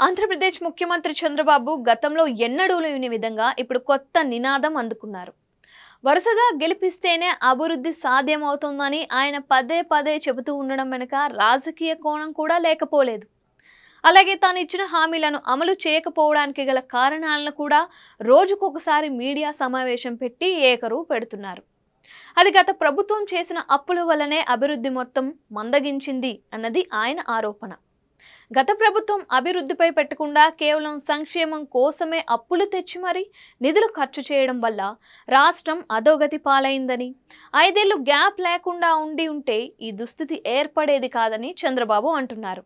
ఆంధ్రప్రదేశ్ ముఖ్యమంత్రి చంద్రబాబు గతంలో ఎన్నడూ లేని విధంగా ఇప్పుడు కొత్త నినాదం అందుకున్నారు. వరుసగా గెలిపిస్తేనే అభివృద్ధి సాధ్యమవుతుందని ఆయన పదే పదే చెబుతూ ఉండడం వెనుక రాజకీయ కోణం కూడా లేకపోలేదు. అలాగే తాను ఇచ్చిన హామీలను అమలు చేయకపోవడానికి గల కారణాలను కూడా రోజుకొకసారి మీడియా సమావేశం పెట్టి ఏకరువు పెడుతున్నారు. అది గత ప్రభుత్వం చేసిన అప్పుల వల్లనే అభివృద్ధి మొత్తం మందగించింది అన్నది ఆయన ఆరోపణ. గత ప్రభుత్వం అభివృద్ధిపై పెట్టకుండా కేవలం సంక్షేమం కోసమే అప్పులు తెచ్చి మరీ నిధులు ఖర్చు చేయడం వల్ల రాష్ట్రం అధోగతి పాలైందని, 5 ఏళ్లు గ్యాప్ లేకుండా ఉంటే ఈ దుస్థితి ఏర్పడేది కాదని చంద్రబాబు అంటున్నారు.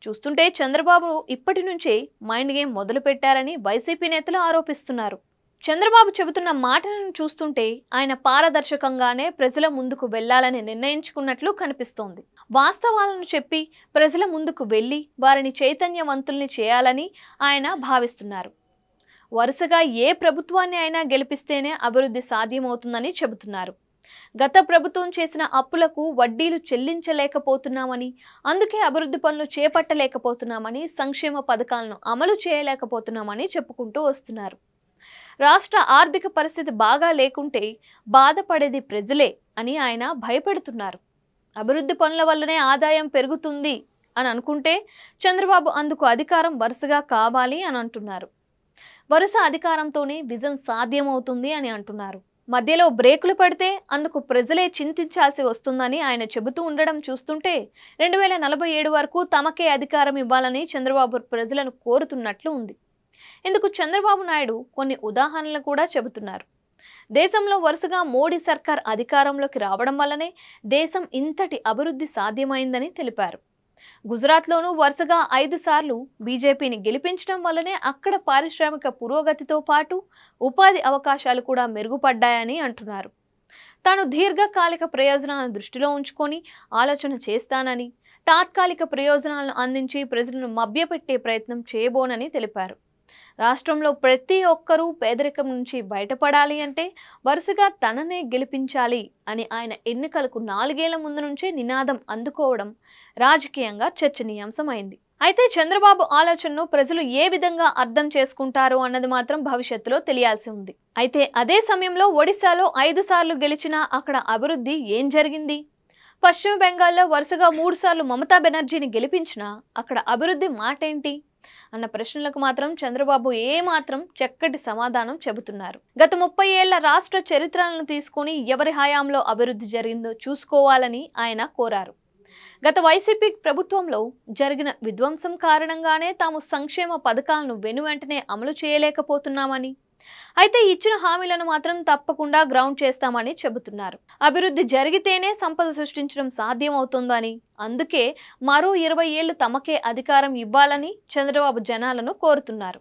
చూస్తుంటే చంద్రబాబు ఇప్పటి నుంచే మైండ్ గేమ్ మొదలు పెట్టారని వైసీపీ నేతలు ఆరోపిస్తున్నారు. చంద్రబాబు చెబుతున్న మాటలను చూస్తుంటే ఆయన పారదర్శకంగానే ప్రజల ముందుకు వెళ్లాలని నిర్ణయించుకున్నట్లు కనిపిస్తోంది. వాస్తవాలను చెప్పి ప్రజల ముందుకు వెళ్లి వారిని చైతన్యవంతుల్ని చేయాలని ఆయన భావిస్తున్నారు. వరుసగా ఏ ప్రభుత్వాన్ని అయినా గెలిపిస్తేనే అభివృద్ధి సాధ్యమవుతుందని చెబుతున్నారు. గత ప్రభుత్వం చేసిన అప్పులకు వడ్డీలు చెల్లించలేకపోతున్నామని, అందుకే అభివృద్ధి పనులు చేపట్టలేకపోతున్నామని, సంక్షేమ పథకాలను అమలు చేయలేకపోతున్నామని చెప్పుకుంటూ వస్తున్నారు. రాష్ట్ర ఆర్థిక పరిస్థితి బాగా లేకుంటే బాధపడేది ప్రజలే అని ఆయన భయపెడుతున్నారు. అభివృద్ధి పనుల వల్లనే ఆదాయం పెరుగుతుంది అని అనుకుంటే చంద్రబాబు అందుకు అధికారం వరుసగా కావాలి అని అంటున్నారు. వరుస అధికారంతోనే విజన్ సాధ్యమవుతుంది అని అంటున్నారు. మధ్యలో బ్రేకులు పడితే అందుకు ప్రజలే చింతించాల్సి వస్తుందని ఆయన చెబుతూ ఉండడం చూస్తుంటే 2047 వరకు తమకే అధికారం ఇవ్వాలని చంద్రబాబు ప్రజలను కోరుతున్నట్లు ఉంది. ఇందుకు చంద్రబాబు నాయుడు కొన్ని ఉదాహరణలు కూడా చెబుతున్నారు. దేశంలో వరుసగా మోడీ సర్కార్ అధికారంలోకి రావడం వల్లనే దేశం ఇంతటి అభివృద్ధి సాధ్యమైందని తెలిపారు. గుజరాత్లోనూ వరుసగా 5 సార్లు బీజేపీని గెలిపించడం వల్లనే అక్కడ పారిశ్రామిక పురోగతితో పాటు ఉపాధి అవకాశాలు కూడా మెరుగుపడ్డాయని అంటున్నారు. తాను దీర్ఘకాలిక ప్రయోజనాలను దృష్టిలో ఉంచుకొని ఆలోచన చేస్తానని, తాత్కాలిక ప్రయోజనాలను అందించి ప్రజలను మభ్యపెట్టే ప్రయత్నం చేయబోనని తెలిపారు. రాష్ట్రంలో ప్రతి ఒక్కరూ పేదరికం నుంచి బయటపడాలి అంటే వరుసగా తననే గెలిపించాలి అని ఆయన ఎన్నికలకు 4 ఏళ్ల ముందు నుంచే నినాదం అందుకోవడం రాజకీయంగా చర్చనీయాంశమైంది. అయితే చంద్రబాబు ఆలోచనను ప్రజలు ఏ విధంగా అర్థం చేసుకుంటారో అన్నది మాత్రం భవిష్యత్తులో తెలియాల్సి ఉంది. అయితే అదే సమయంలో ఒడిశాలో 5 సార్లు గెలిచినా అక్కడ అభివృద్ధి ఏం జరిగింది? పశ్చిమ బెంగాల్లో వరుసగా 3 సార్లు మమతా బెనర్జీని గెలిపించినా అక్కడ అభివృద్ధి మాటేంటి అన్న ప్రశ్నలకు మాత్రం చంద్రబాబు ఏమాత్రం చక్కటి సమాధానం చెబుతున్నారు. గత 30 ఏళ్ల రాష్ట్ర చరిత్రలను తీసుకుని ఎవరి హయాంలో అభివృద్ధి జరిగిందో చూసుకోవాలని ఆయన కోరారు. గత వైసీపీ ప్రభుత్వంలో జరిగిన విధ్వంసం కారణంగానే తాము సంక్షేమ పథకాలను వెనువెంటనే అమలు చేయలేకపోతున్నామని, అయితే ఇచ్చిన హామీలను మాత్రం తప్పకుండా గ్రౌండ్ చేస్తామని చెబుతున్నారు. అభివృద్ధి జరిగితేనే సంపద సృష్టించడం సాధ్యమవుతుందని, అందుకే మరో 20 ఏళ్లు తమకే అధికారం ఇవ్వాలని చంద్రబాబు జనాలను కోరుతున్నారు.